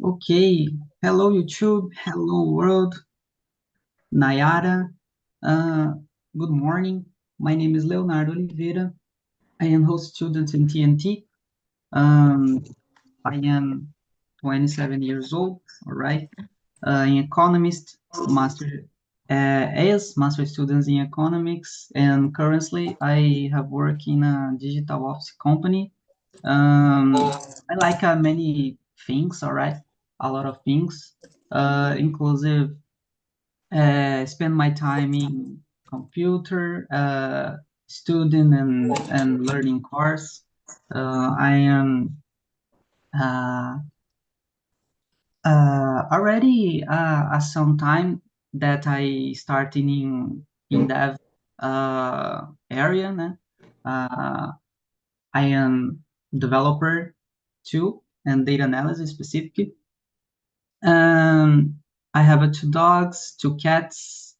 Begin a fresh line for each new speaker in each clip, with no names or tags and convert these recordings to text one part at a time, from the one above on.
Okay, hello YouTube, hello world, Nayara. Uh, Good morning. My name is Leonardo Oliveira. I am host student in TNT. Um, I am 27 years old, all right. An economist, master students in economics, and currently I have worked in a digital office company. I like many things, all right, a lot of things, inclusive spend my time in computer, student and learning course. I am uh, already some time that I started in dev area. Né? I am developer too and data analysis specifically. Um, I have two dogs, two cats,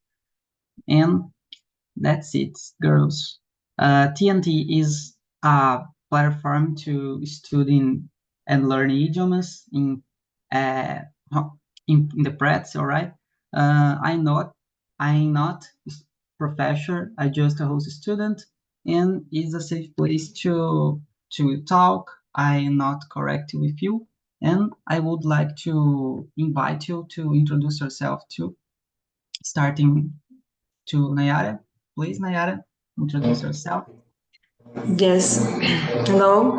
and that's it, girls. TNT is a platform to study and learn idioms uh, in the practice, all right? I'm not a professor, I just a host student, and it's a safe place to talk. I'm not correct with you, and I would like to invite you to introduce yourself to starting to Nayara. Please, Nayara, introduce yourself.
Yes. Hello,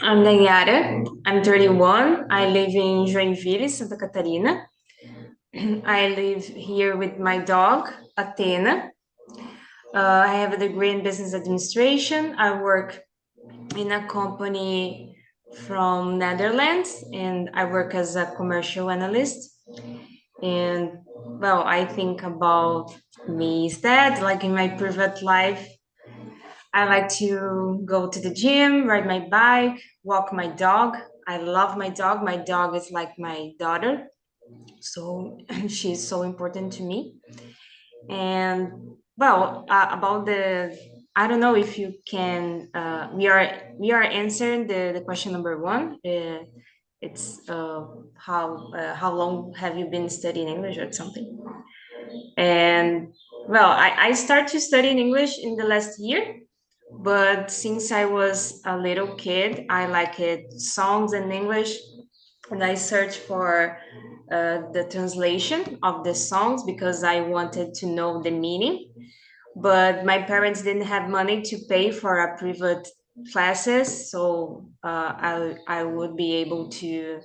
I'm Daniara. I'm 31. I live in Joinville, Santa Catarina. I live here with my dog, Athena. I have a degree in business administration. I work in a company from Netherlands and I work as a commercial analyst. And well, I think about me is that like in my private life, I like to go to the gym, ride my bike, walk my dog. I love my dog. My dog is like my daughter. So she's so important to me. And well, about the, I don't know if you can. We are answering the question number one. It's how long have you been studying English or something? And well, I start to study in English in the last year, but since I was a little kid, I liked songs in English, and I searched for the translation of the songs because I wanted to know the meaning. But my parents didn't have money to pay for a private classes, so I would be able to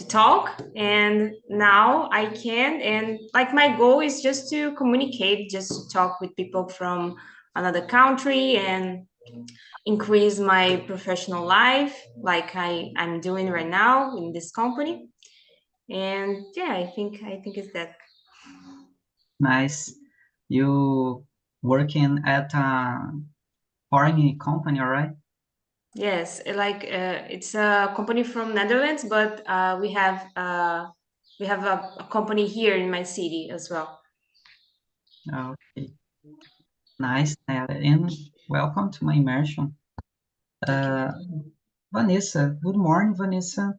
talk, and now I can. And like my goal is just to communicate, just to talk with people from another country and increase my professional life like I'm doing right now in this company. And yeah, I think it's that.
Nice. You working at a foreign company, all right?
Yes, like it's a company from Netherlands, but we have a company here in my city as well.
Okay, nice. And welcome to my immersion.
Thank you.
Uh, Vanessa, good morning, Vanessa.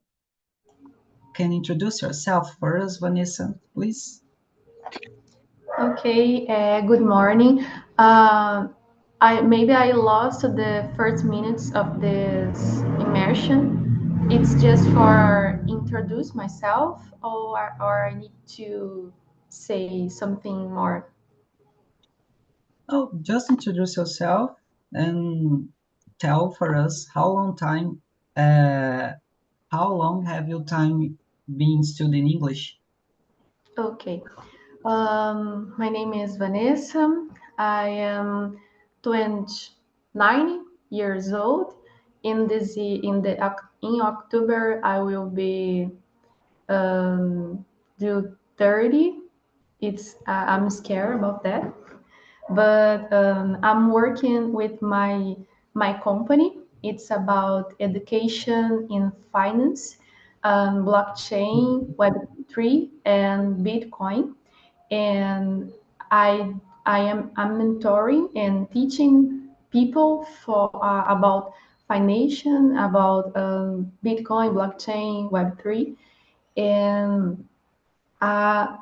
Can you introduce yourself for us, Vanessa, please?
Okay, good morning. Uh, I lost the first minutes of this immersion. It's just for introduce myself, or I need to say something more.
Oh, just introduce yourself and tell for us uh, how long have you time been studying English?
Okay. My name is Vanessa. I am 29 years old. In October, I will be do 30. I'm scared about that, but I'm working with my company. It's about education in finance, blockchain, Web3, and Bitcoin. And I I'm mentoring and teaching people for about financial, about Bitcoin, blockchain, Web3, And uh,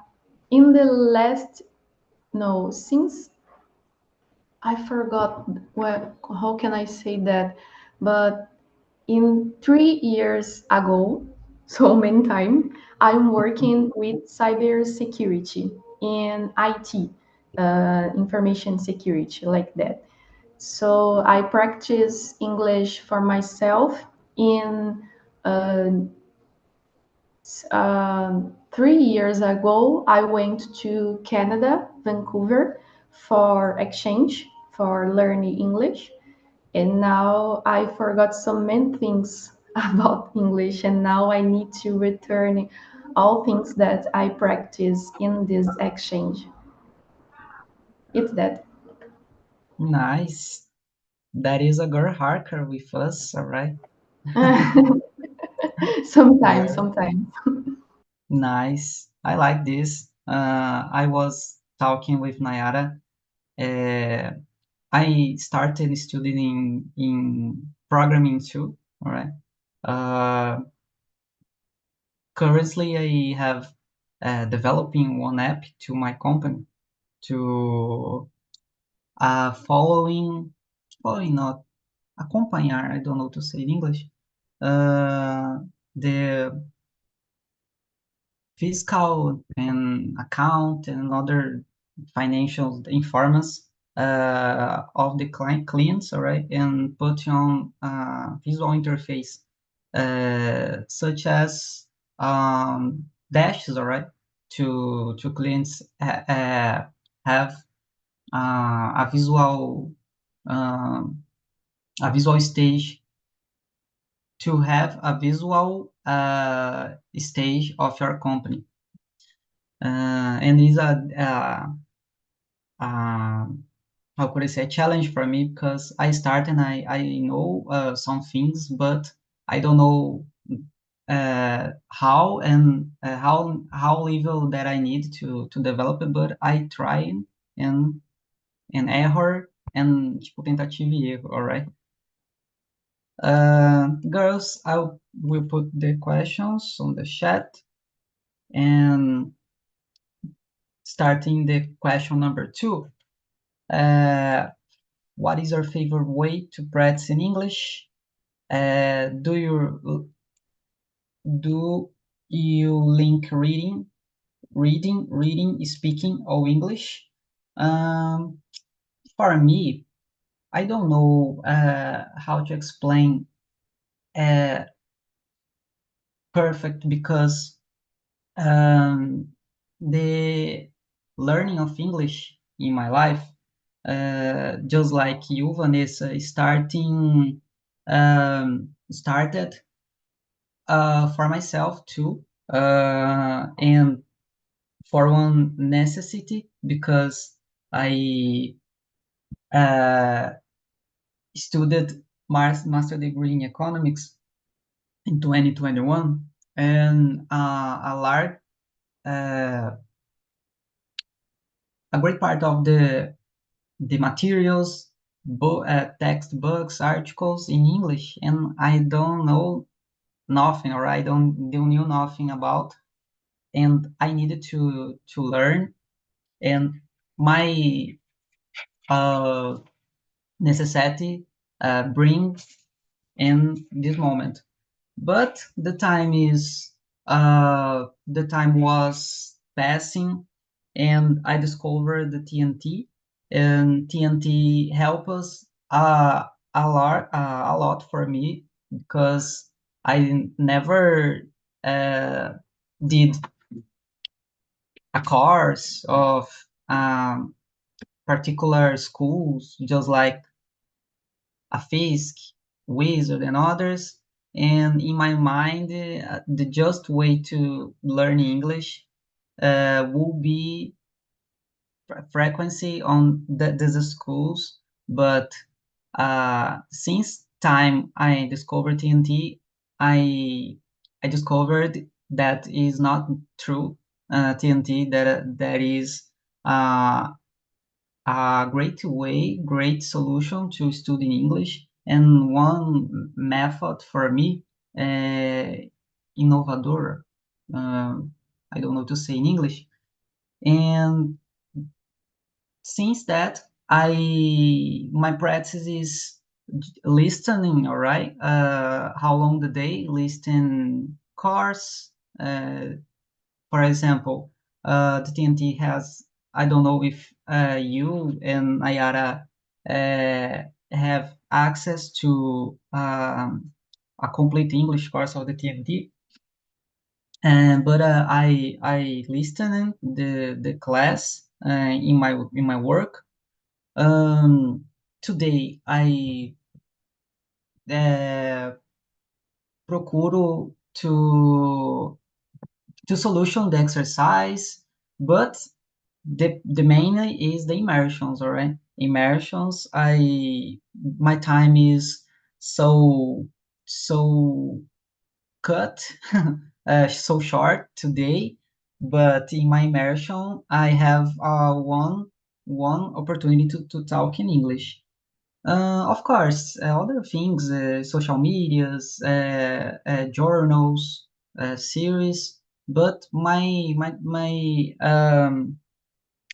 in the last, no, since I forgot how can I say that, but in 3 years ago, so many time, I'm working with cybersecurity and IT, information security, like that. So I practice English for myself. In uh, 3 years ago, I went to Canada, Vancouver, for exchange for learning English. And now I forgot so many things about English, and now I need to return all things that I practice in this exchange. It's that.
Nice. That is a girl harker with us, all right?
Sometimes,
Yeah.
sometimes.
Nice. I like this. I was talking with Nayara. Uh, I started studying in programming too, all right? Uh, Currently, I have developing one app to my company to following not acompanhar, I don't know to say in English, the fiscal and account and other financial informants of the clients, all right, and put on visual interface such as dashes, all right, to clients have a um, visual stage to have a visual stage of your company. And is uh, how could I say, a challenge for me because I start and I know some things, but I don't know how and how level that I need to develop it, but I try and error and tipo tentativa e erro, all right? Girls, I will put the questions on the chat and starting the question number 2. What is your favorite way to practice in English? Do you link reading, speaking, or English? Um, for me, I don't know how to explain uh, perfect because um, the learning of English in my life, just like you, Vanessa, started for myself too, and for one necessity because I uh, studied master degree in economics in 2021, and uh, a great part of the materials, textbooks, articles in English, and I don't know nothing, or I don't knew nothing about, and I needed to learn, and my uh, necessity bring in this moment. But the time was passing, and I discovered the TNT, and TNT helped us a lot for me because I never uh, did a course of um, particular schools, just like a Fisk, Wizard, and others. And in my mind, the just way to learn English will be frequency on these schools. But since time I discovered TNT, I I discovered that is not true. TNT that is uh, a great way, great solution to studying English, and one method for me, uh, inovador. I don't know to say in English. And since that, I my practice is listening, all right? How long the day, listen cars. For example, the TNT has, I don't know if you and Ayara have access to a complete English course of the TNT. And but I listen the class in my work. Um, Today I uh, procuro to solution the exercise, but the main is the immersions, all right? Immersions, my time is so so cut, so short today, but in my immersion, I have one opportunity to talk in English. Of course, other things, social medias, journals, series, but my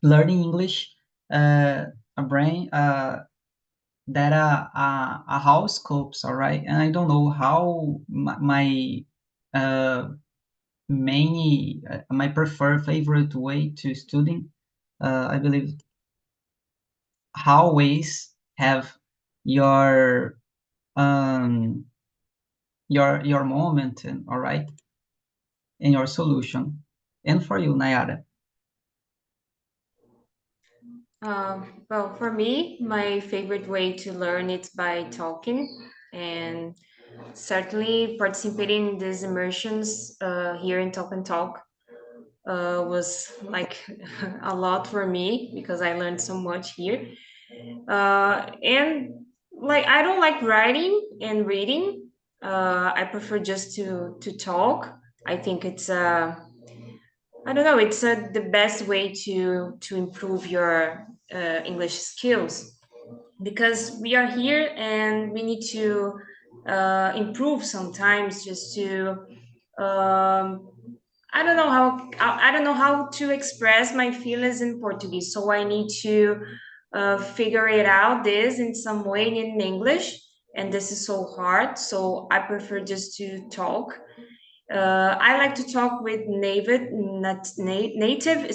learning English, a brain that a house scopes, all right, and I don't know how my uh, my preferred favorite way to studying. I believe how ways have your um your moment and all right and your solution. And for you, Nayara.
Well, for me, my favorite way to learn is by talking, and certainly participating in these immersions here in Talk and Talk was like a lot for me because I learned so much here. And like I don't like writing and reading. I prefer just to talk. I think it's I don't know. It's the best way to improve your English skills because we are here and we need to improve sometimes just to um, I don't know how to express my feelings in Portuguese. So I need to figure it out this in some way in English, and this is so hard. So I prefer just to talk. I like to talk with native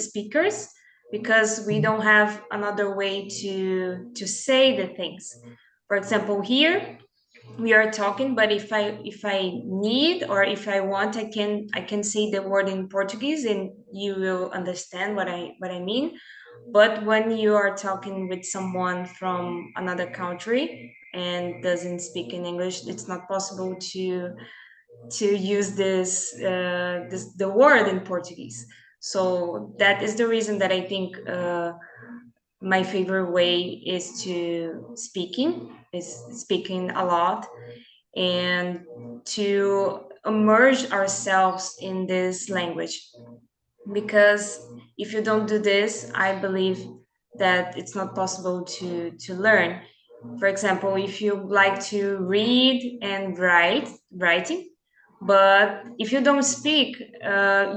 speakers because we don't have another way to say the things. For example, here we are talking, but if I need or if I want, I can say the word in Portuguese and you will understand what I mean. But when you are talking with someone from another country and doesn't speak in English, it's not possible to use this the word in Portuguese. So that is the reason that I think my favorite way is speaking a lot and to immerse ourselves in this language because if you don't do this I believe that it's not possible to learn. For example, if you like to read and writing, but if you don't speak,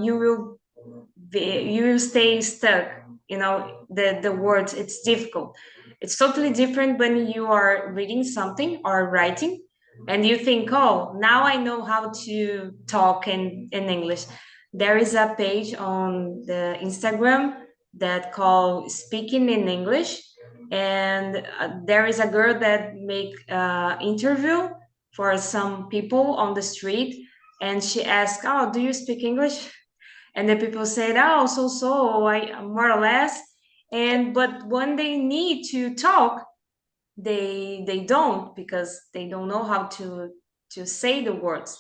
you will stay stuck. You know, the words, it's difficult. It's totally different when you are reading something or writing and you think, oh, now I know how to talk in English. There is a page on the Instagram that called Speaking in English, and there is a girl that make interview for some people on the street, and she asked, "Oh, do you speak English?" And the people said, "Oh, so, I more or less." And but when they need to talk, they don't because they don't know how to say the words,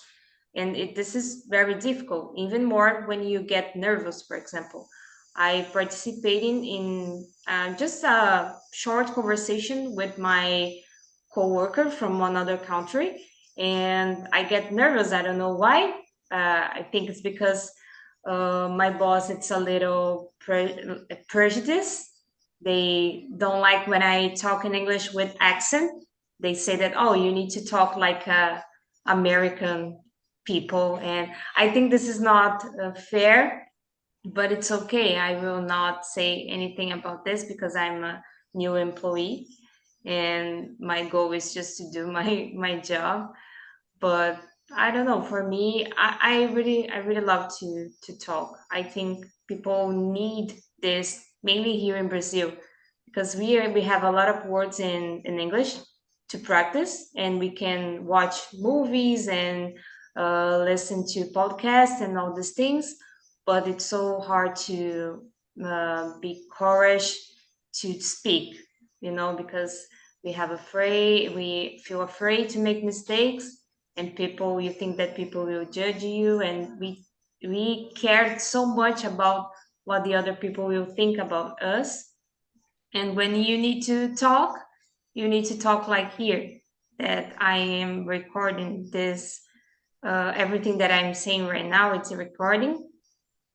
and this is very difficult, even more when you get nervous. For example, I participated in just a short conversation with my coworker from another country, and I get nervous. I don't know why. I think it's because my boss, it's a little prejudice. They don't like when I talk in English with accent. They say that, oh, you need to talk like a American. people. And I think this is not fair, but it's okay. I will not say anything about this because I'm a new employee and my goal is just to do my job. But I don't know, for me, I really love to talk. I think people need this mainly here in Brazil because we have a lot of words in English to practice, and we can watch movies and listen to podcasts and all these things, but it's so hard to be courage to speak, because we feel afraid to make mistakes, and people, you think that people will judge you, and we care so much about what the other people will think about us. And when you need to talk, you need to talk like here, that I am recording this. Everything that I'm saying right now, it's a recording.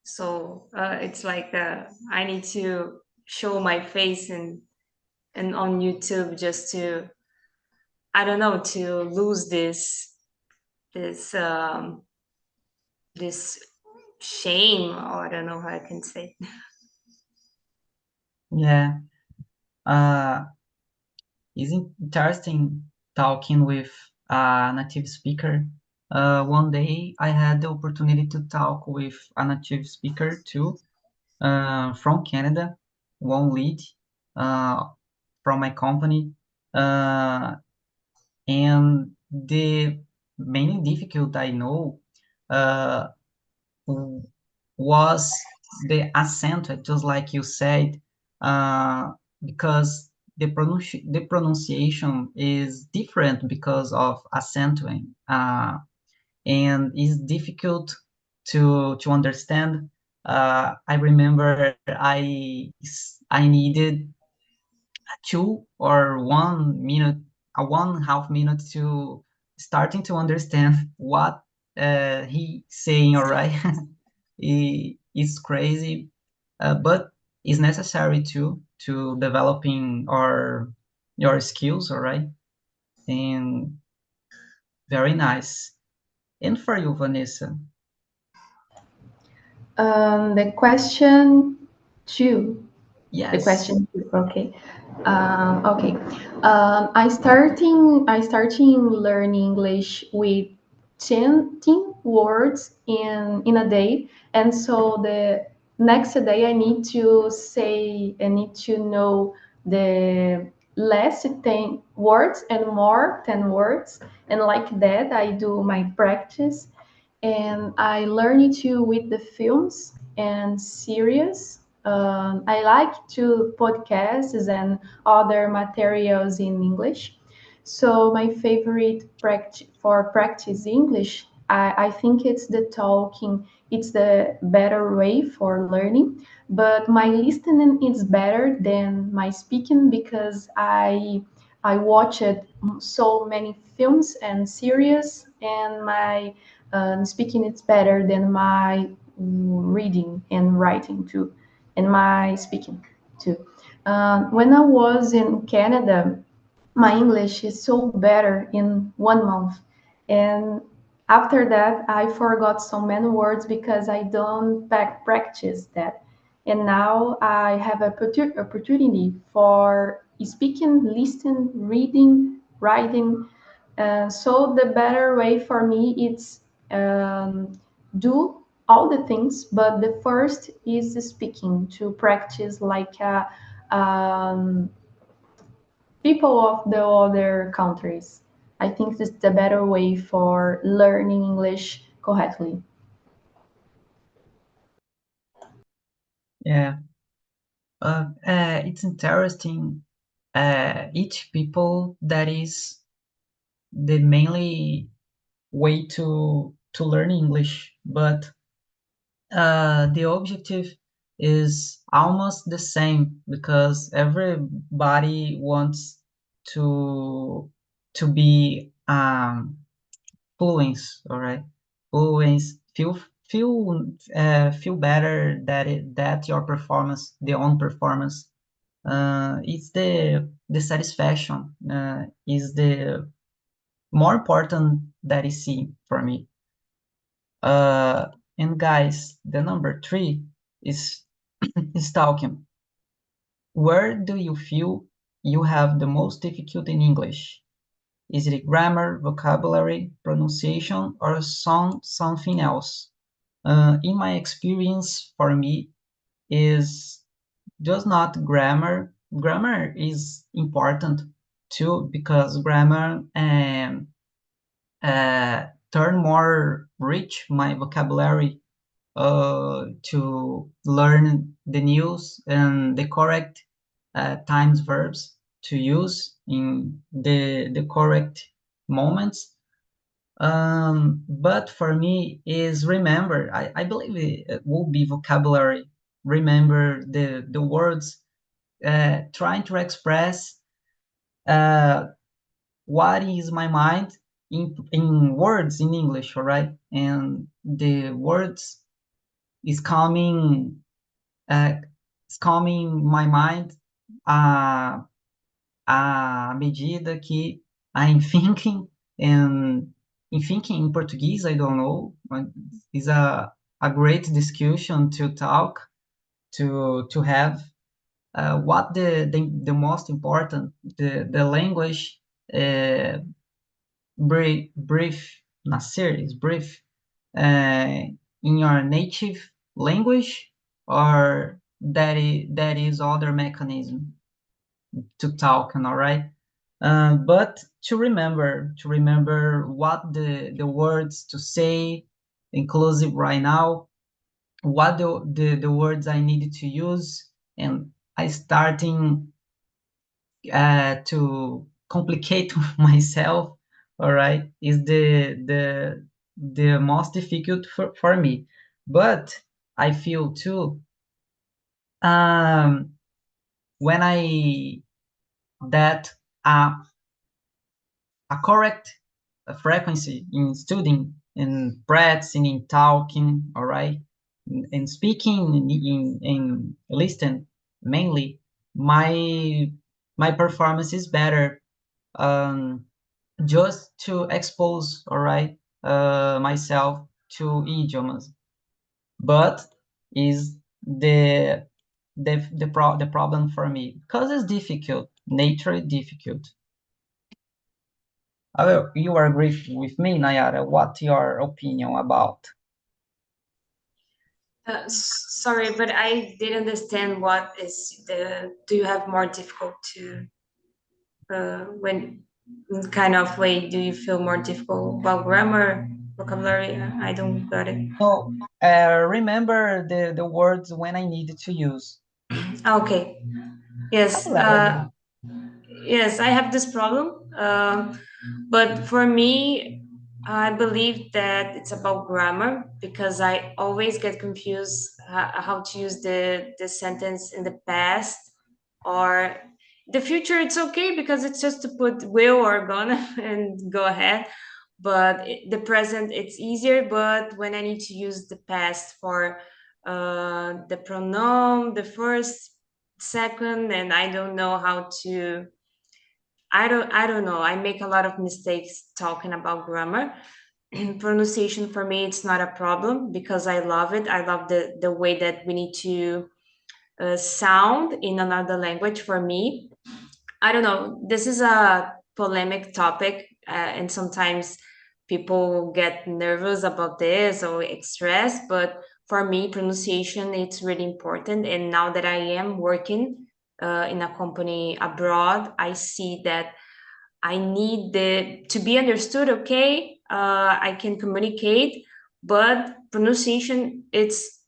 So it's like I need to show my face and on YouTube, just to, I don't know, to lose this this shame, or I don't know how I can say.
Yeah. Uh, it's interesting talking with a native speaker. One day I had the opportunity to talk with a native speaker too, from Canada, one lead uh, from my company. Uh, and the main difficult I know uh, w- was the accent, just like you said, because the pronunciation is different because of accenting, and is difficult to understand. I remember I needed 2 or 1 minute, a 1/2 minute to starting to understand what he saying. All right, it's crazy, but it's necessary to developing your skills. All right, and very nice. And for you, Vanessa,
The question two. The
yes,
question two. Okay. Okay. I starting learning English with 10 words in a day, and so the next day I need to know the less 10 words and more 10 words, and like that I do my practice, and I learn it too with the films and series. I like to podcasts and other materials in English. So my favorite for practice English, I think it's the talking. It's the better way for learning. But my listening is better than my speaking because I watched so many films and series, and my speaking is better than my reading and writing too, and my speaking too. When I was in Canada, my English is so better in 1 month, and after that I forgot so many words because I don't practice that. And now I have a opportunity for speaking, listening, reading, writing. So the better way for me is do all the things, but the first is speaking to practice like people of the other countries. I think this is the better way for learning English correctly.
yeah. It's interesting. Each people that is the mainly way to learn English, but the objective is almost the same because everybody wants to to be fluent, all right? Fluent, feel better that your performance, the own performance, it's the satisfaction is the more important that is seen for me. Uh, and guys, the number three is is talking. Where do you feel you have the most difficulty in English? Is it grammar, vocabulary, pronunciation, or something else? In my experience, for me, is just not grammar. Grammar is important too because grammar turn more rich my vocabulary to learn the news and the correct times verbs to use in the correct moments. But for me is remember. I believe it will be vocabulary. Remember the words, trying to express uh, what is my mind in words in English, all right? And the words is coming uh, is coming my mind à, à medida que I'm thinking, and in thinking in Portuguese, I don't know, but it's a great discussion to talk, to have what the most important, the language uh, brief, nascer is brief, uh, in your native language, or that is other mechanism to talk, all right? But to remember what the words to say, inclusive right now, what the words I needed to use, and I starting to complicate myself, all right, is the most difficult for me. But I feel too, um, when I that uh, a correct frequency in studying, in practicing, in talking, all right, in speaking, in listening, mainly, my my performance is better. Um, just to expose, all right, myself to idioms, but is the problem for me because it's difficult, nature is difficult. You agree with me, Nayara? What's your opinion about?
Sorry, but I didn't understand what is the. Do you have more difficult to when kind of way do you feel more difficult about grammar, vocabulary? I don't got it.
No, remember the words when I needed to use
Okay. Yes.
vocabulary.
Yes, I have this problem. But for me, I believe that it's about grammar because I always get confused how to use the sentence in the past or the future. It's okay because it's just to put will or gonna and go ahead. But the present, it's easier. But when I need to use the past for the pronoun, the first, second, and I don't know how to. I don't know. I make a lot of mistakes talking about grammar. Pronunciation for me it's not a problem because I love it. I love the way that we need to sound in another language for me. I don't know. This is a polemic topic, and sometimes people get nervous about this or stressed. But for me, pronunciation it's really important. And now that I am working in a company abroad, I see that I need the to be understood. Okay, I can communicate, but pronunciation it's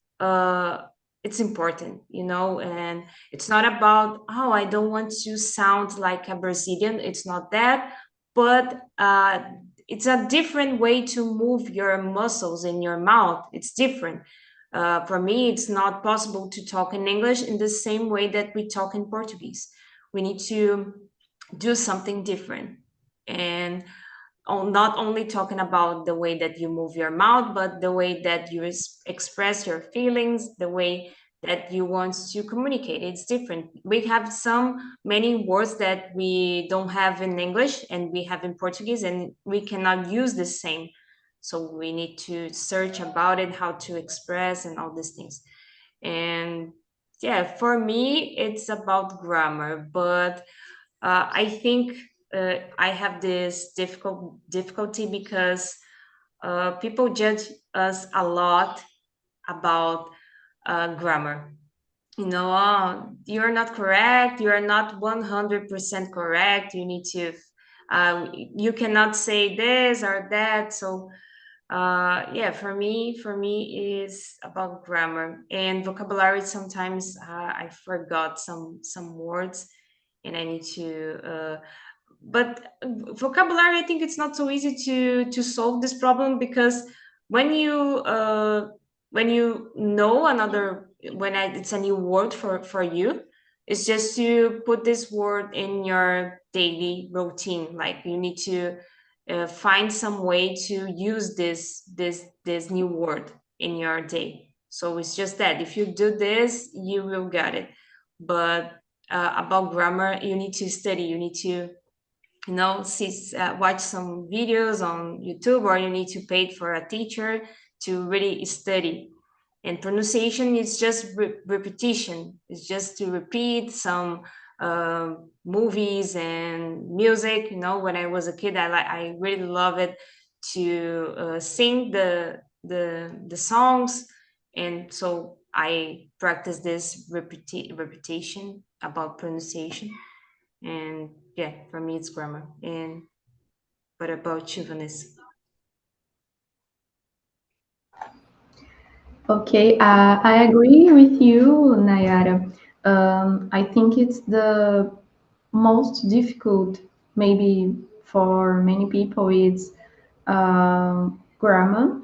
important, and it's not about I don't want to sound like a Brazilian. It's not that, but it's a different way to move your muscles in your mouth. It's different. For me, it's not possible to talk in English in the same way that we talk in Portuguese. We need to do something different and not only talking about the way that you move your mouth but the way that you express your feelings, the way that you want to communicate. It's different. We have some many words that we don't have in English and we have in Portuguese and we cannot use the same. So we need to search about it, how to express and all these things. And yeah, for me, it's about grammar, but I think I have this difficulty because people judge us a lot about grammar. You know, oh, you're not correct. You are not 100% correct. You need to, you cannot say this or that. So yeah, for me is about grammar and vocabulary. Sometimes I forgot some words and I need to but vocabulary, I think it's not so easy to solve this problem, because when you when you know another, it's a new word for you, it's just to put this word in your daily routine. Like you need to find some way to use this new word in your day. So it's just that if you do this, you will get it. But about grammar, you need to study. You need to watch some videos on YouTube, or you need to pay for a teacher to really study. And pronunciation is just repetition. It's just to repeat some movies and music. When I was a kid, I really love it to sing the songs, and so I practice this repetition about pronunciation. And yeah, for me it's grammar. And what about you, Vanessa?
Okay, I agree with you, Nayara. I think it's the most difficult, maybe for many people, it's grammar,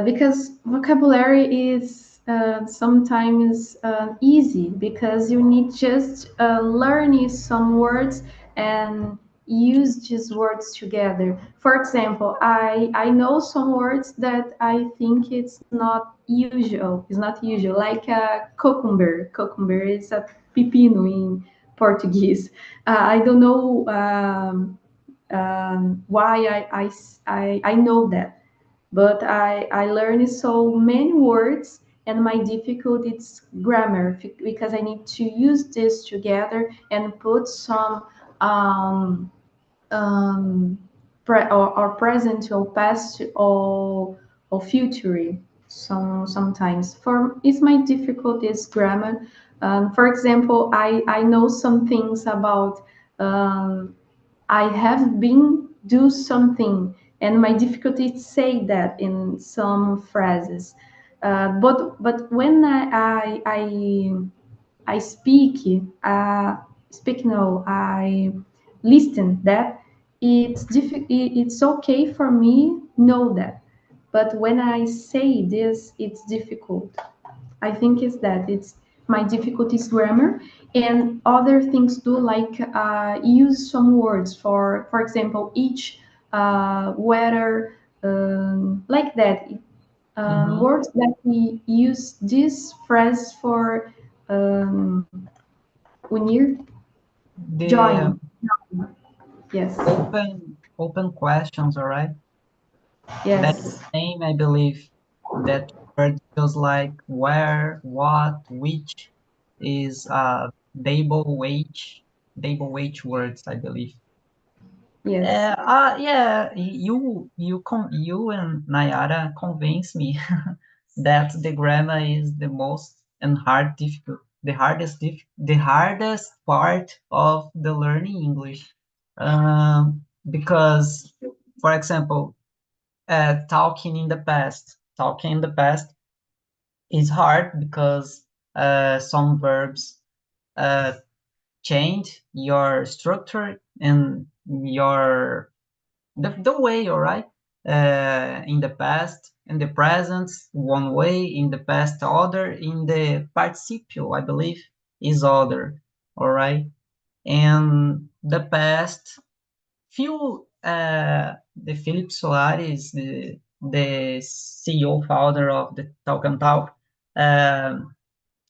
because vocabulary is sometimes easy because you need just learning some words and use these words together. For example, I know some words that I think it's not usual. It's not usual, like cucumber. Cucumber is a pepino in Portuguese. I don't know why I know that, but I learned so many words, and my difficulty is grammar because I need to use this together and put some um, or present or past or future. Sometimes for it's my difficulty is grammar. For example, I know some things about I have been do something, and my difficulty is say that in some phrases. But when I speak no, I listen that it's okay for me know that, but when I say this, it's difficult. I think is that it's my difficulty is grammar, and other things do, like use some words for example, each, whether, like that,
Mm-hmm.
words that we use this phrase for, unir,
The
join. Yes,
open questions, all right? That
yes,
name, I believe, that word feels like where, what, which is double wage words, I believe.
yes.
Yeah, you and Nayara convince me that the grammar is the most and the hardest part of the learning English. Because, for example, talking in the past is hard because some verbs uh, change your structure and your the way, all right? In the past, in the present, one way, in the past, other, in the participle, I believe, is other, all right? And the past, few, the Philip Soares, the CEO founder of the Talk and Talk, um,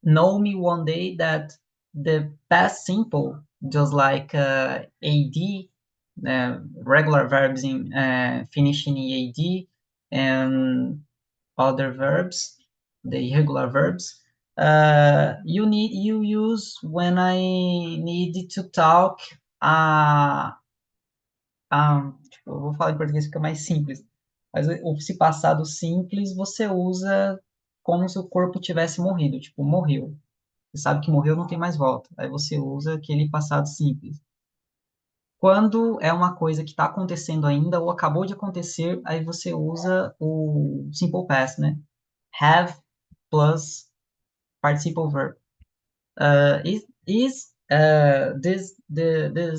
know me one day that the past simple, just like ad, regular verbs in finishing in ad, and other verbs, the irregular verbs, you use when I need to talk. Tipo, eu vou falar em português, fica mais simples. Mas o se passado simples você usa como se o corpo tivesse morrido, tipo, morreu. Você sabe que morreu, não tem mais volta. Aí você usa aquele passado simples. Quando é uma coisa que está acontecendo ainda ou acabou de acontecer, aí você usa o simple past, né? Have plus participle verb. This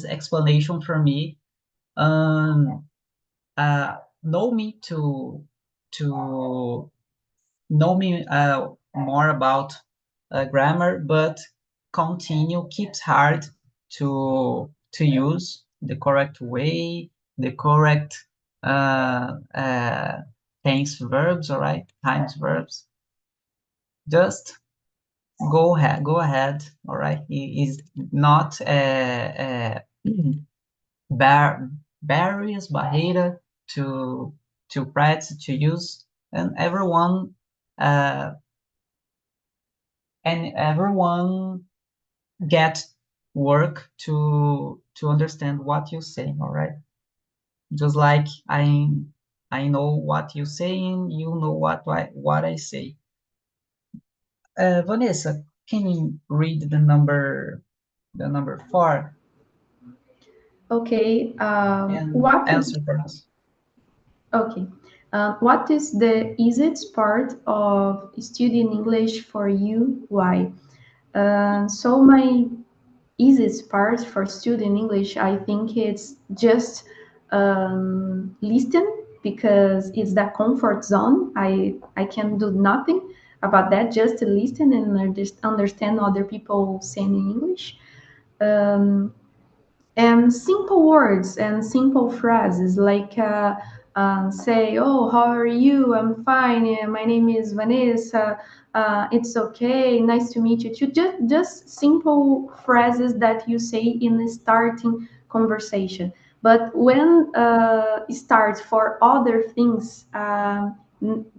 explanation for me um, know me to know me more about grammar, but continue keeps hard to use the correct way, the correct tense verbs, all right, times verbs. Just go ahead, all right. It is not barriers, barreira to practice to use, and uh, everyone get work to understand what you're saying, all right? Just like I know what you're saying, you know what I say. Vanessa, can you read the number 4
Okay.
and answer for us?
Okay. What is the easiest part of studying English for you? Why? So my easiest part for studying English, I think it's just listen because it's that comfort zone. I can do nothing about that, just listen and just understand other people saying in English. Um, and simple words and simple phrases like say, oh, how are you? I'm fine. My name is Vanessa. It's okay, nice to meet you too. Just simple phrases that you say in the starting conversation. But when it starts for other things,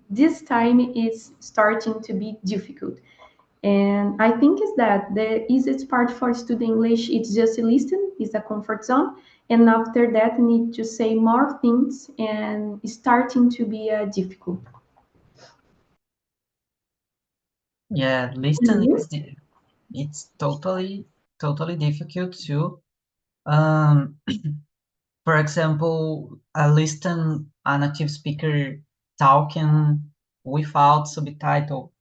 this time it's starting to be difficult. And I think is that the easiest part for studying English is just listen, is a comfort zone. And after that, you need to say more things and it's starting to be difficult.
Yeah,
And
listening
you?
it's totally difficult too. Um, for example, I listen a native speaker talking without subtitle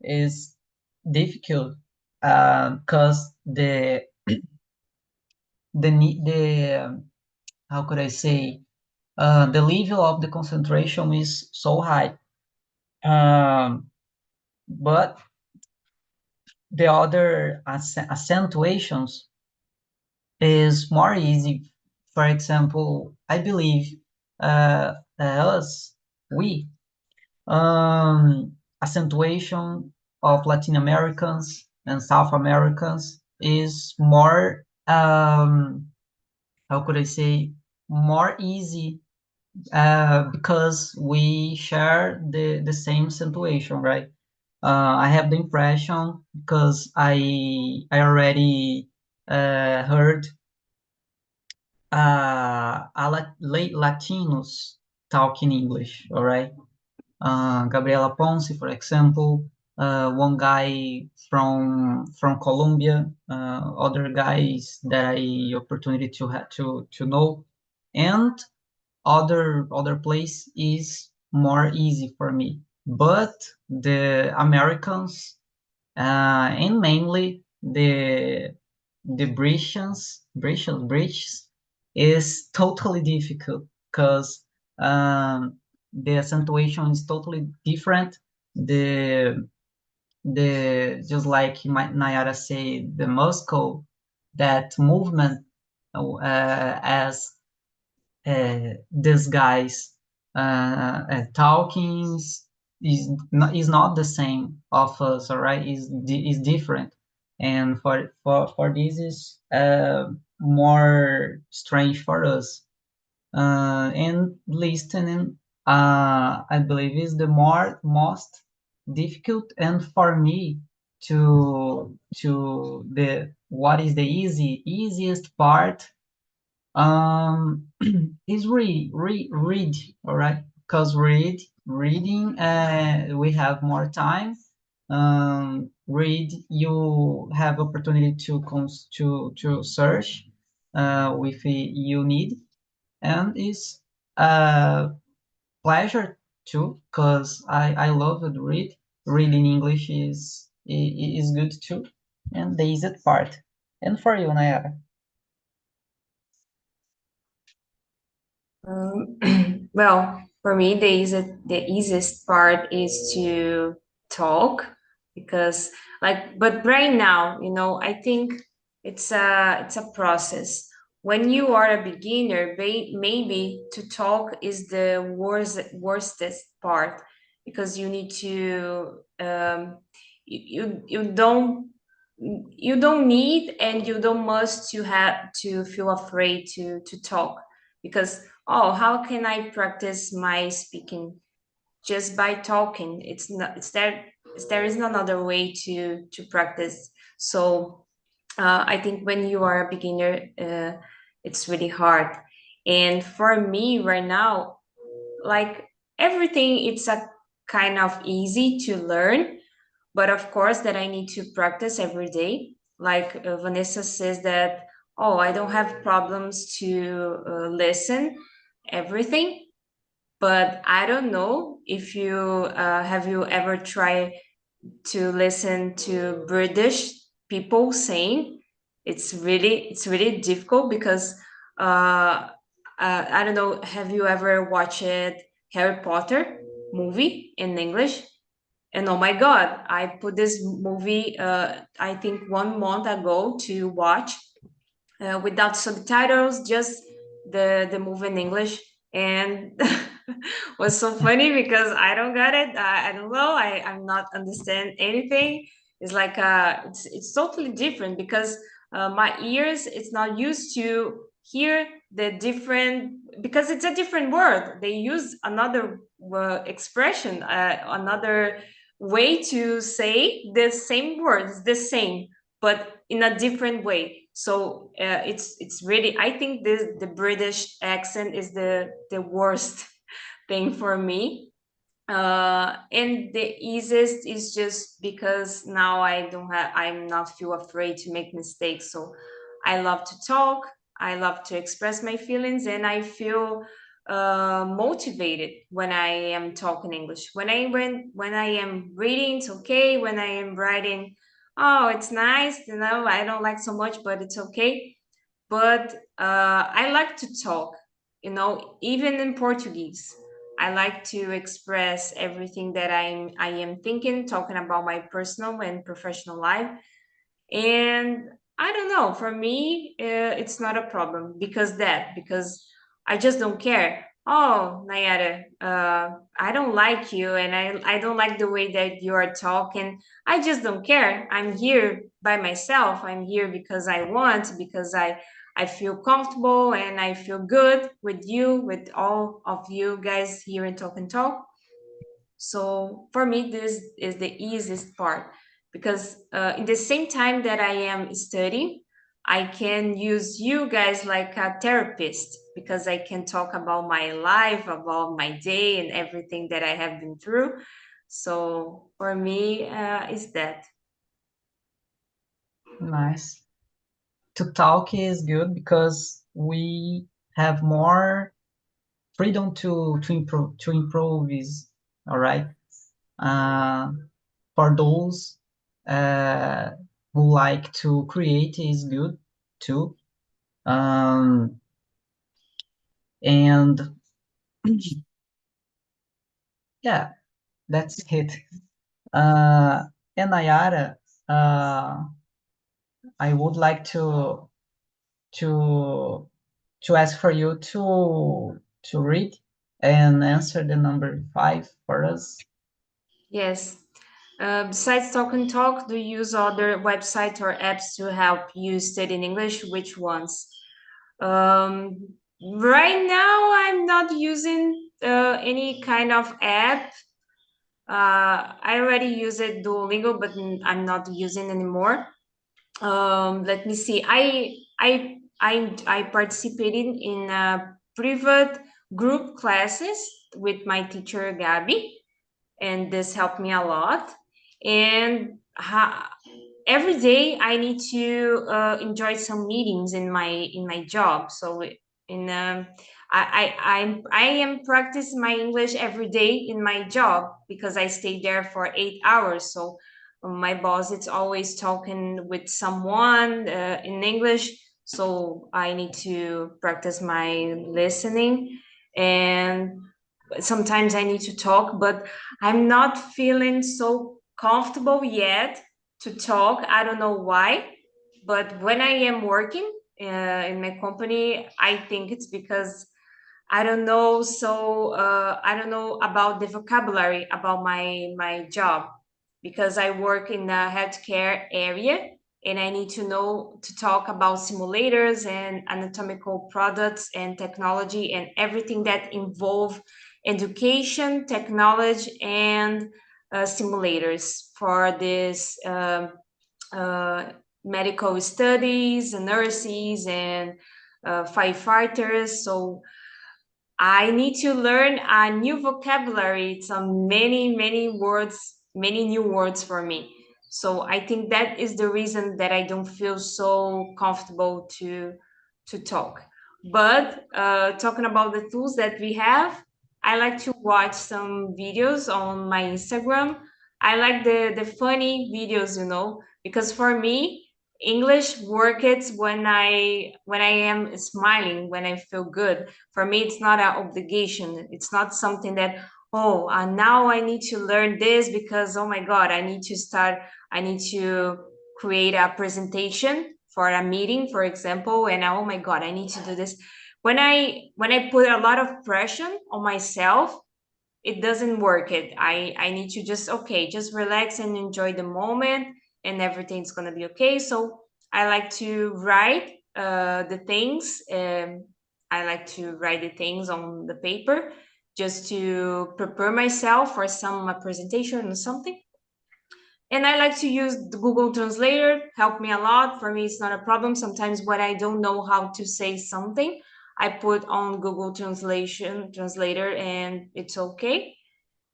is difficult because the how could I say the level of the concentration is so high. But the other accentuations is more easy. For example, I believe us, we, accentuation of Latin Americans and South Americans is more, how could I say, more easy because we share the same situation, right? I have the impression because I already heard Latinos talking English, all right? Gabriela Ponce, for example, one guy from Colombia, other guys that I opportunity to know, and other place is more easy for me. But the Americans and mainly the British is totally difficult because the accentuation is totally different. The just like Nayara say, the Moscow that movement as these guys talking is not the same of us, all right? Is different, and for this is more strange for us. And listening I believe is the more most difficult, and for me to the what is the easiest part is read, all right? Because reading, we have more time. Read, you have opportunity to search with you need, and it's a pleasure too, because I love to read. Reading English is good too, and the easiest part. And for you, Nayara?
Well, for me, the easiest part is to talk because, like, but right now, I think it's a process. When you are a beginner, maybe to talk is the worstest part because you need to you don't need and you don't must to have to feel afraid to talk because oh, how can I practice my speaking just by talking? There is no other way to practice. So I think when you are a beginner, it's really hard. And for me right now, like everything, it's a kind of easy to learn, but of course that I need to practice every day. Like Vanessa says that, oh, I don't have problems to listen everything, but I don't know if you have you ever tried to listen to British people saying. It's really difficult because I don't know, have you ever watched Harry Potter movie in English? And oh my God, I put this movie, I think 1 month ago to watch without subtitles, just the movie in English, and was so funny because I don't get it. I don't know. I'm not understand anything. It's like it's totally different because my ears it's not used to hear the different because it's a different word. They use another expression, another way to say the same words, the same but in a different way. So it's really I think the British accent is the worst thing for me. And the easiest is just because now I'm not feel afraid to make mistakes. So I love to talk, I love to express my feelings, and I feel motivated when I am talking English. When I am reading, it's okay. When I am writing, oh, it's nice. I don't like so much, but it's okay. But I like to talk, even in Portuguese. I like to express everything that I am thinking, talking about my personal and professional life. And I don't know, for me, it's not a problem because I just don't care. Oh, Nayara, I don't like you and I don't like the way that you are talking. I just don't care. I'm here by myself. I'm here because I want, because I feel comfortable and I feel good with you, with all of you guys here in Talk and Talk. So for me, this is the easiest part because in the same time that I am studying, I can use you guys like a therapist because I can talk about my life, about my day, and everything that I have been through. So for me, is that.
Nice. To talk is good because we have more freedom to improve is all right. Uh, for those uh, who like to create is good too. Um, and yeah, that's it. Uh, and Nayara, uh, I would like to to ask for you to read and answer the number 5 for us.
Yes. Besides Talk and Talk, do you use other websites or apps to help you study in English? Which ones? Um, Right now, I'm not using any kind of app. I already use it Duolingo, but I'm not using anymore. Let me see. I participated in private group classes with my teacher Gabby, and this helped me a lot. And every day I need to enjoy some meetings in my job. So in I am practicing my English every day in my job because I stay there for 8 hours. So my boss is always talking with someone in English. So I need to practice my listening, and sometimes I need to talk, but I'm not feeling so comfortable yet to talk. I don't know why, but when I am working in my company, I think it's because I don't know. So I don't know about the vocabulary about my job because I work in the healthcare area, and I need to know to talk about simulators and anatomical products and technology and everything that involve education, technology, and simulators for this uh, medical studies, and nurses, and firefighters. So I need to learn a new vocabulary, some many words, many new words for me. So I think that is the reason that I don't feel so comfortable to talk. But talking about the tools that we have, I like to watch some videos on my Instagram. I like the funny videos, because for me, English works when I am smiling, when I feel good. For me, it's not an obligation. It's not something that, oh, now I need to learn this because, oh my God, I need to create a presentation for a meeting, for example, and oh my God, I need to do this. When I put a lot of pressure on myself, it doesn't work. I need to just, okay, just relax and enjoy the moment, and everything's gonna be okay. So I like to write the things. I like to write the things on the paper just to prepare myself for some presentation or something. And I like to use the Google Translator, help me a lot. For me, it's not a problem. Sometimes when I don't know how to say something, I put on Google Translator, and it's okay.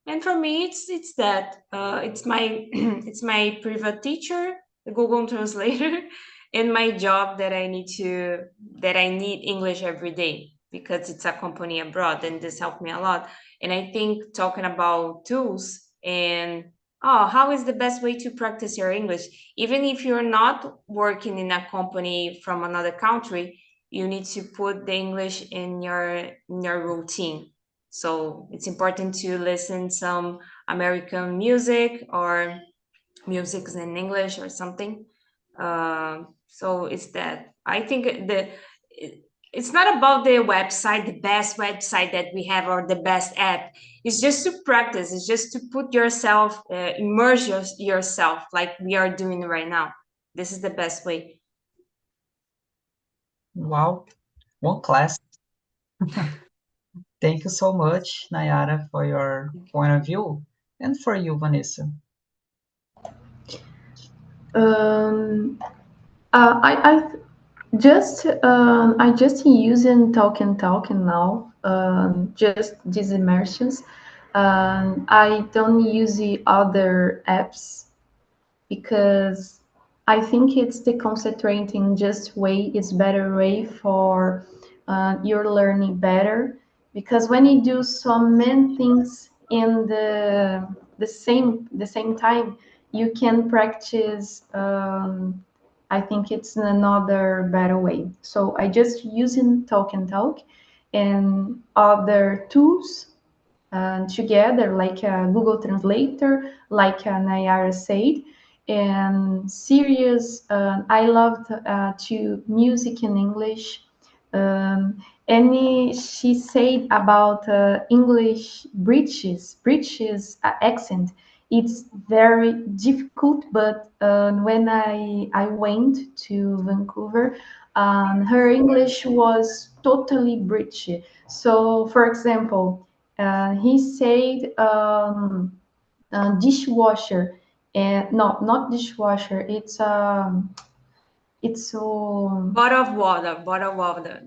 And for me, it's that it's my it's my private teacher, the Google Translator, and my job that I need English every day because it's a company abroad, and this helped me a lot. And I think talking about tools and, oh, how is the best way to practice your English? Even if you're not working in a company from another country, you need to put the English in your routine. So it's important to listen some American music or music in English or something. So it's that. I think it's not about the website, the best website that we have or the best app. It's just to practice. It's just to put yourself, immerse yourself like we are doing right now. This is the best way.
Wow, one class. Thank you so much, Nayara, for your point of view, and for you, Vanessa.
Um, I just using talking now. Just these immersions. I don't use the other apps because I think it's the concentrating just way is better way for your learning better. Because when you do so many things in the same time, you can practice. I think it's another better way. So I just using talk and other tools together, like Google Translator, like Nayara said. And serious, I loved to music in English. And she said about English British accent. It's very difficult, but when I went to Vancouver, Her English was totally British. So, for example, he said dishwasher, and no, not dishwasher. It's
Bottle of water, bottle of water.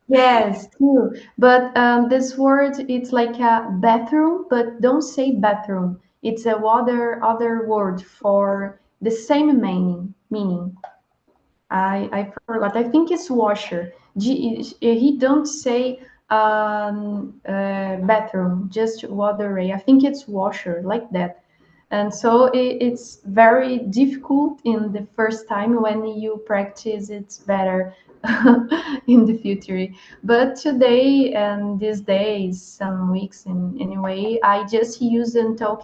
yes, true. But this word, it's like a bathroom, but don't say bathroom. It's a other word for the same meaning. I forgot. I think it's washer. He don't say bathroom, just water. I think it's washer, like that. And so it's very difficult in the first time. When you practice, it's better in the future. But today and these days, some weeks in anyway, I just use and talk.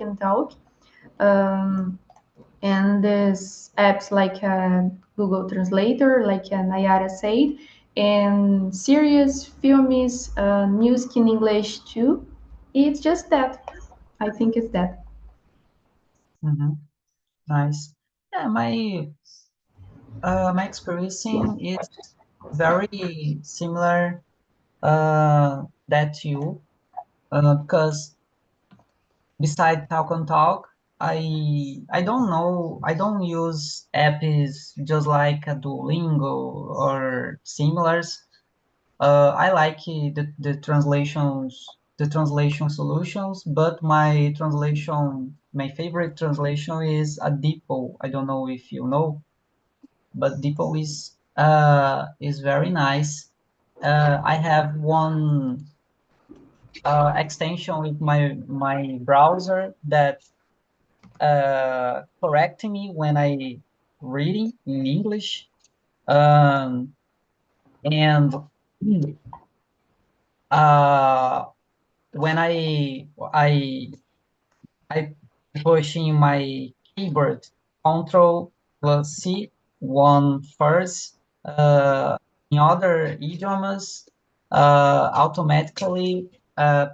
Um, and there's apps like Google Translator, like Nayara said, and series, films, music in English too. It's just that. I think it's that.
Mhm. Nice. Yeah, my experience is very similar that you because beside talk and talk, I don't know, I don't use apps just like a Duolingo or similars. I like the translation solutions, but my favorite translation is a Depot. I don't know if you know, but Depot is very nice. I have one extension with my browser that correcting me when I reading in English. Um, and uh, when I pushing my keyboard Control plus C one first. In other idioms, automatically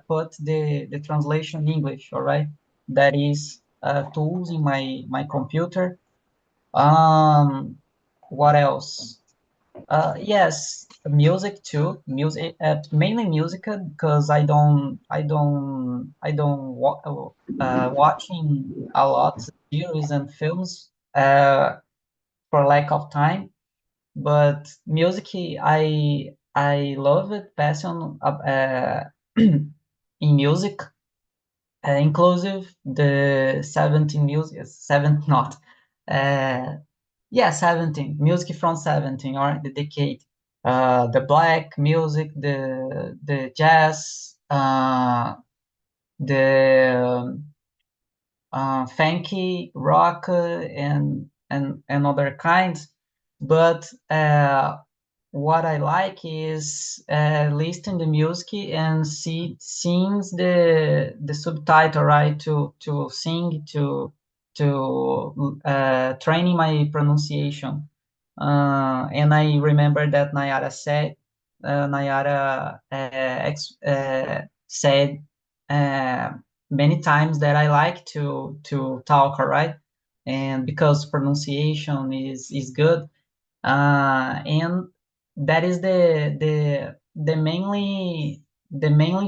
put the translation English. All right, that is tools in my computer. Um, what else? Yes, music too. Music, mainly music, because I don't watching a lot series and films for lack of time. But music, I love it. Passion in music, inclusive the 17 music, 17 not. Uh, yeah, 17 music from 17 or the decade, the black music, the jazz, the funky rock, and other kinds. But what I like is listening the music and sings the subtitle, right? To sing to training my pronunciation. And I remember that Nayara said uh, many times that I like to talk, all right, and because pronunciation is good, and that is the mainly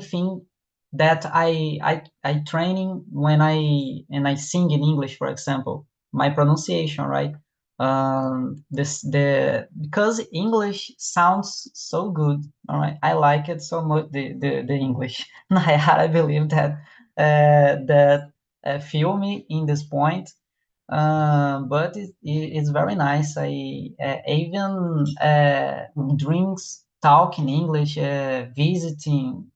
thing that I training when I sing in English, for example, my pronunciation, right? This the because English sounds so good, all right. I like it so much, the English. I believe that feel me in this point, but it's very nice. I even drinks talk in English, visiting,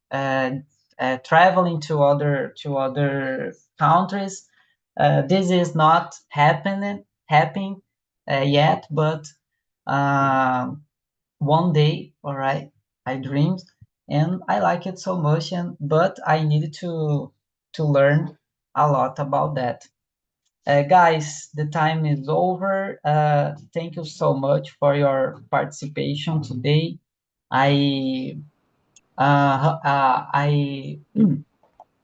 traveling to other countries. This is not happening yet, but one day, all right, I dreamed, and I like it so much. But I needed to learn a lot about that. Guys, the time is over. Thank you so much for your participation today. I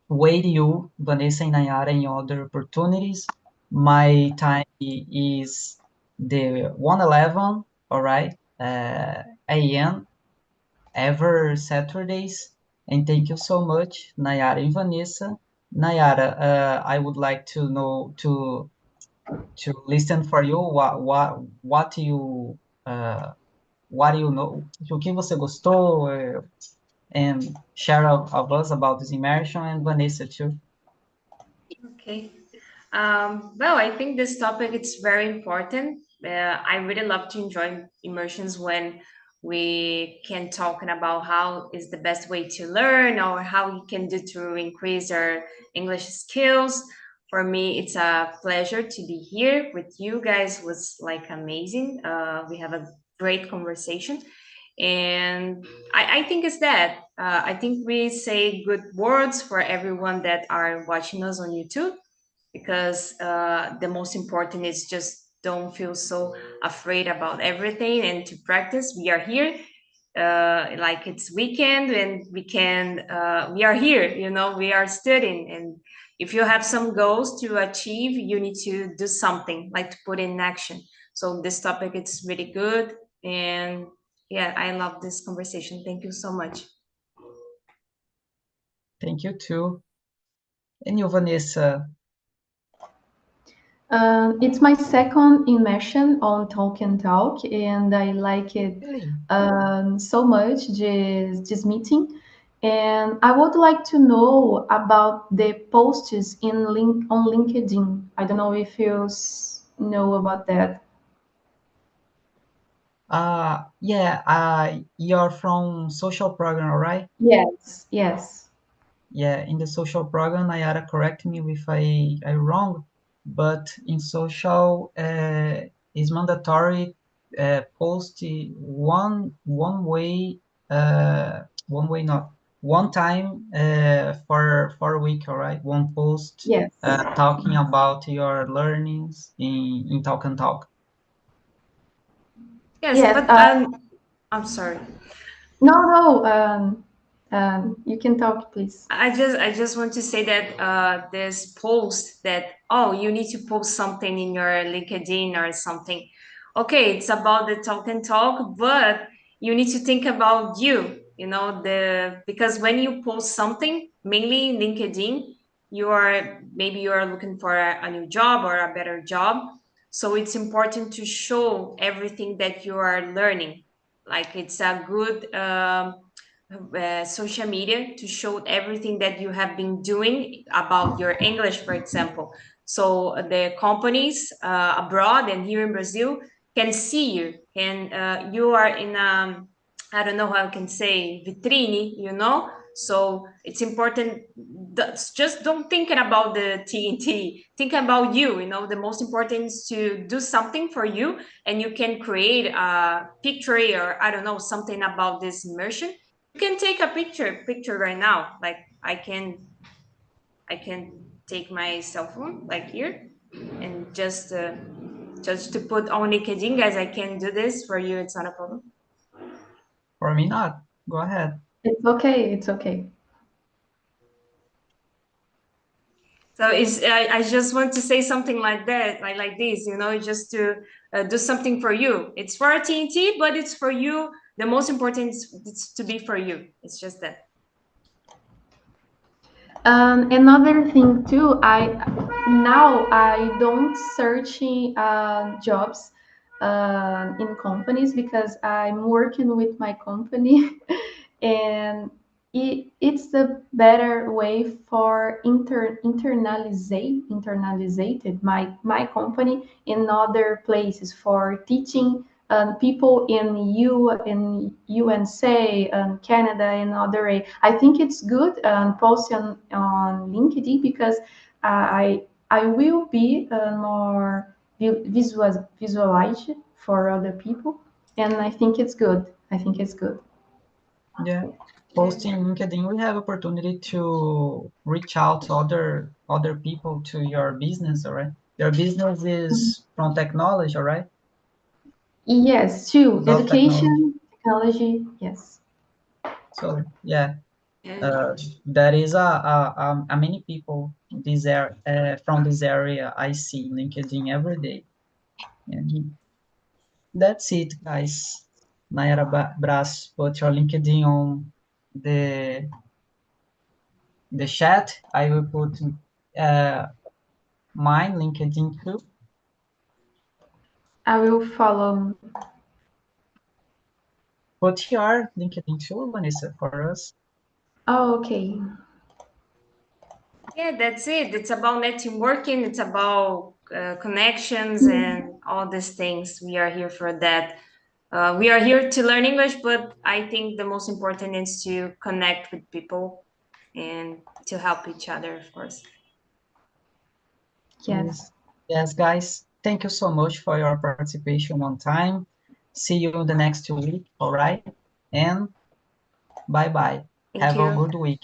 wait you, Vanessa and Nayara, in other opportunities. My time is the 1:11. All right. a.m. every Saturdays. And thank you so much, Nayara and Vanessa. Nayara, I would like to know to listen for you uh, what you know, o que você gostou, and share of us about this immersion, and Vanessa too.
Okay. Well, I think this topic is very important. I really love to enjoy immersions when we can talking about how is the best way to learn or how we can do to increase our English skills. For me, it's a pleasure to be here with you guys. Was like amazing. We have a great conversation, and I think it's that. I think we say good words for everyone that are watching us on YouTube because the most important is just don't feel so afraid about everything and to practice. We are here, like it's weekend and we are here, we are studying. And if you have some goals to achieve, you need to do something like to put in action. So this topic is really good. And yeah, I love this conversation. Thank you so much.
Thank you too. And you, Vanessa,
It's my second immersion on Talk and Talk, and I like it
really?
so much, this meeting. And I would like to know about the posts on LinkedIn. I don't know if you know about that.
Yeah, you're from social program, right?
Yes, yes,
Yeah, in the social program, Nayara, correct me if I wrong, but in social, is mandatory post one way not one time for a week, all right? One post
yes,
talking about your learnings in Talk and Talk.
Yes,
yes.
but I'm sorry.
No, no. You can talk, please.
I just want to say that this post that, oh, you need to post something in your LinkedIn or something. Okay, it's about the talk and talk, but you need to think about you. The because when you post something, mainly in LinkedIn, you are looking for a new job or a better job. So it's important to show everything that you are learning. Like it's a good social media to show everything that you have been doing about your English, for example. So the companies abroad and here in Brazil can see you, and you are in I don't know how I can say vitrine, So it's important. Just don't thinking about the TNT. Think about you. The most important is to do something for you, and you can create a picture or I don't know something about this immersion. You can take a picture right now. Like I can take my cell phone like here and just to put on LinkedIn, guys. I can do this for you. It's not a problem.
For me, not. Go ahead.
It's okay. It's okay.
So I just want to say something like that, like this, just to do something for you. It's for TNT, but it's for you. The most important is it's to be for you. It's just that.
Another thing too, I don't search jobs in companies because I'm working with my company, and it's the better way for internalizated my company in other places for teaching people in USA and Canada and other. I think it's good post on LinkedIn because I will be more visualized for other people, and I think it's good. I think it's good.
Yeah.
Yeah.
Posting LinkedIn, we have opportunity to reach out to other people to your business, all right? Your business is from technology, all right?
Yes, too.
About technology.
Education, technology. Yes.
So yeah,
Yeah.
there is a many people from this area I see LinkedIn every day, and that's it, guys. Nayara Braz put your LinkedIn on the chat. I will put my LinkedIn too.
I will follow.
Put your LinkedIn too, Vanessa, for us.
Oh, okay.
Yeah, that's it. It's about networking. It's about connections and all these things. We are here for that. We are here to learn English, but I think the most important is to connect with people and to help each other, of course.
Yes.
Yes, guys. Thank you so much for your participation on time. See you the next week, all right? And bye-bye.
Thank
Have a
you.
good week.